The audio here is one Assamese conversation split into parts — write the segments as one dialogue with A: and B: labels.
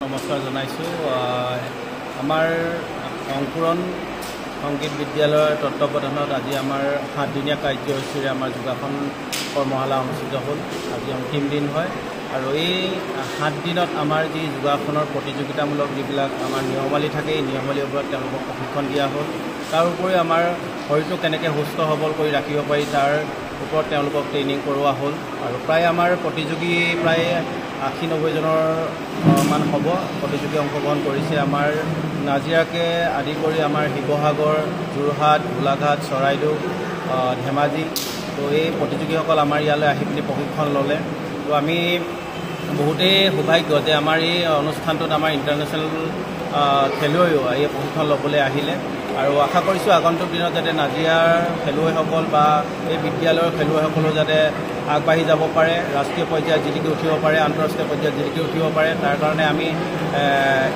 A: নমস্কাৰ জনাইছোঁ। আমাৰ অংকুৰণ সংগীত বিদ্যালয়ৰ তত্ত্বাৱধানত আজি আমাৰ 7 দিনীয়া কাৰ্যসূচীৰে আমাৰ যোগাসন কৰ্মশালা অনুষ্ঠিত হ'ল। আজি অন্তিম দিন হয় আৰু এই 7 দিনত আমাৰ যি যোগাসনৰ প্ৰতিযোগিতামূলক যিবিলাক আমাৰ নিয়মাৱলী থাকে, এই নিয়মাৱলীৰ ওপৰত তেওঁলোকক প্ৰশিক্ষণ দিয়া হ'ল। তাৰ উপৰিও আমাৰ শৰীৰটো কেনেকৈ সুস্থ সবল কৰি ৰাখিব পাৰি তাৰ ওপৰত তেওঁলোকক ট্ৰেইনিং কৰোৱা হ'ল আৰু প্ৰায় আমাৰ প্ৰতিযোগী প্ৰায় 80-90 জনৰ মান হ'ব। প্ৰতিযোগী অংশগ্ৰহণ কৰিছে আমাৰ নাজিৰাকে আদি কৰি আমাৰ শিৱসাগৰ, যোৰহাট, গোলাঘাট, চৰাইদেউ, ধেমাজি। তো এই প্ৰতিযোগীসকল আমাৰ ইয়ালৈ আহি পিনি প্ৰশিক্ষণ ল'লে। তো আমি বহুতেই সৌভাগ্য যে আমাৰ এই অনুষ্ঠানটোত আমাৰ ইণ্টাৰনেশ্যনেল খেলুৱৈও এই প্ৰশিক্ষণ ল'বলৈ আহিলে আৰু আশা কৰিছোঁ আগন্তুক দিনত যাতে নাজিৰাৰ খেলুৱৈসকল বা এই বিদ্যালয়ৰ খেলুৱৈসকলেও যাতে আগবাঢ়ি যাব পাৰে, ৰাষ্ট্ৰীয় পৰ্যায়ত জিলিকি উঠিব পাৰে, আন্তঃৰাষ্ট্ৰীয় পৰ্যায়ত জিলিকি উঠিব পাৰে। তাৰ কাৰণে আমি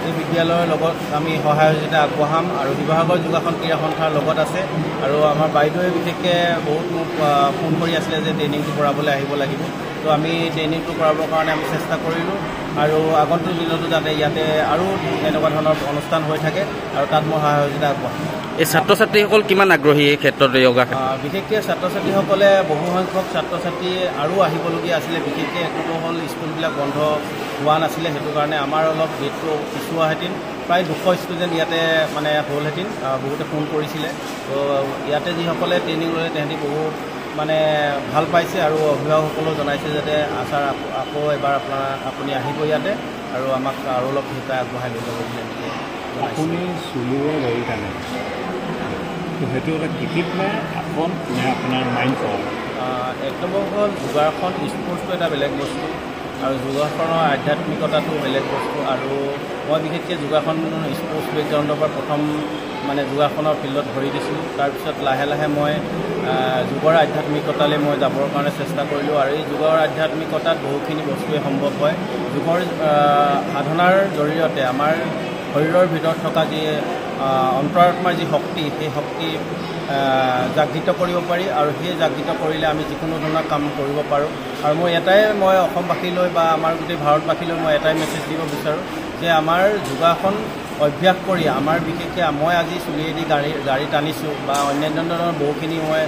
A: এই বিদ্যালয়ৰ লগত আমি সহায় সহযোগিতা আগবঢ়াম আৰু শিৱসাগৰ যোগাসন ক্ৰীড়া সন্থাৰ লগত আছে আৰু আমাৰ বাইদেৱে বিশেষকৈ বহুত মোক ফোন কৰি আছিলে যে ট্ৰেইনিংটো কৰাবলৈ আহিব লাগিব। তো আমি ট্ৰেইনিংটো কৰাবৰ কাৰণে আমি চেষ্টা কৰিলোঁ আৰু আগন্তুক দিনতো যাতে ইয়াতে আৰু এনেকুৱা ধৰণৰ অনুষ্ঠান হৈ থাকে আৰু তাত মই সহায় সহযোগিতা আগবঢ়াম।
B: এই ছাত্ৰ ছাত্ৰীসকল কিমান আগ্ৰহী এই ক্ষেত্ৰত যোগা?
A: বিশেষকৈ ছাত্ৰ ছাত্ৰীসকলে বহুসংখ্যক ছাত্ৰ ছাত্ৰী আৰু আহিবলগীয়া আছিলে। বিশেষকৈ একোটো হ'ল স্কুলবিলাক বন্ধ হোৱা নাছিলে, সেইটো কাৰণে আমাৰ অলপ ডেটটো পিছুৱাহেঁতেন। প্ৰায় 200 ষ্টুডেণ্ট ইয়াতে মানে হ'লহেঁতেন। বহুতে ফোন কৰিছিলে। তো ইয়াতে যিসকলে ট্ৰেইনিং ল'লে তেহেঁতি বহুত মানে ভাল পাইছে আৰু অভিভাৱকসকলেও জনাইছে যাতে ছাৰ আকৌ এবাৰ আপুনি আহিব ইয়াতে আৰু আমাক আৰু অলপ শিকাই আগবঢ়াই লৈ যাব বুলি
C: আপুনি চুলিৰে গাড়ী টানে, তো সেইটো এটা কৃতিক নে আসন নে আপোনাৰ মাইণ্ড পাৱাৰ?
A: এক নম্বৰ হ'ল যোগাসন স্পৰ্টছটো এটা বেলেগ বস্তু আৰু যোগাসনৰ আধ্যাত্মিকতাটো বেলেগ বস্তু। আৰু মই বিশেষকৈ যোগাসন স্পৰ্টছ বেকগ্ৰাউণ্ডৰ পৰা প্ৰথম মানে যোগাসনৰ ফিল্ডত ভৰি দিছিলোঁ। তাৰপিছত লাহে লাহে মই যোগৰ আধ্যাত্মিকতালৈ মই যাবৰ কাৰণে চেষ্টা কৰিলোঁ আৰু এই যোগৰ আধ্যাত্মিকতাত বহুখিনি বস্তুৱে সম্ভৱ হয়। যোগৰ সাধনাৰ জৰিয়তে আমাৰ শৰীৰৰ ভিতৰত থকা যি অন্তৰাত্মাৰ যি শক্তি, সেই শক্তি জাগৃত কৰিব পাৰি আৰু সেই জাগৃত কৰিলে আমি যিকোনো ধৰণৰ কাম কৰিব পাৰোঁ। আৰু মই অসমবাসীলৈ বা আমাৰ গোটেই ভাৰতবাসীলৈ মই এটাই মেছেজ দিব বিচাৰোঁ যে আমাৰ যোগাসন অভ্যাস কৰি আমাৰ বিশেষকৈ মই আজি চুলিয়েদি গাড়ী টানিছোঁ বা অন্যান্য ধৰণৰ বহুখিনি মই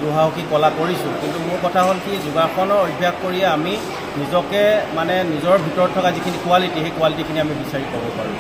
A: দুঃসাহসিক কলা কৰিছোঁ, কিন্তু মোৰ কথা হ'ল কি যোগাসনৰ অভ্যাস কৰিয়ে আমি নিজকে মানে নিজৰ ভিতৰত থকা যিখিনি কোৱালিটি, সেই কোৱালিটিখিনি আমি বিচাৰি পাব পাৰোঁ।